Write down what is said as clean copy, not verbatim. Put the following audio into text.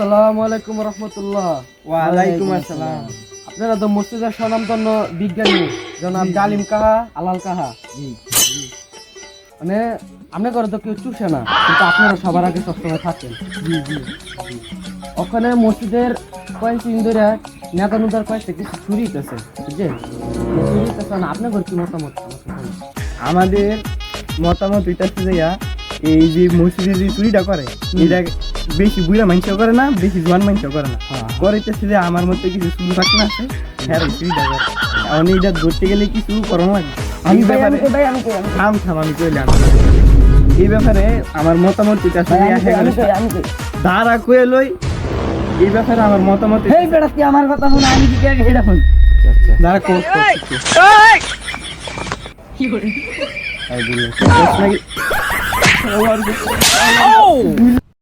আসসালামু আলাইকুম রহমতুল্লাহ। ওয়ালাইকুম আসসালাম। আপনারা তো মসজিদের স্বনামধন্য বিজ্ঞানী জনাব জালিম কাহা আলাল কাহা। মানে আপনি করে তো কেউ চুষে না, কিন্তু আপনারা সবার আগে সবসময় থাকেন। ওখানে মসজিদের কয়েকদিন ধরে নেতা নুদার কয়েকটা কিছু চুরি হইতেছে, বুঝছেন? চুরি হইতেছে না, আপনার কি মতামত? আমাদের মতামত হইতাছে যে এই যে মসজিদে যে চুরিটা করে এটা বেশি বুড়া মানুষও করে না, বেশি জোয়ান মানুষও করে না। করিতেছে যে আমার মধ্যে কিছু চুরি পাক না আছে, হ্যাঁ চুরিটা করে। এখন এইটা ধরতে গেলে কিছু করণ লাগবে। এই ব্যাপারে আমি কইলাম এই ব্যাপারে আমার মতামত হইতাছে দাঁড়া কয়ে লই। এই ব্যাপারে আমার মতামত আমার কথা শুনে আমি কি এটা শুন দাঁড়া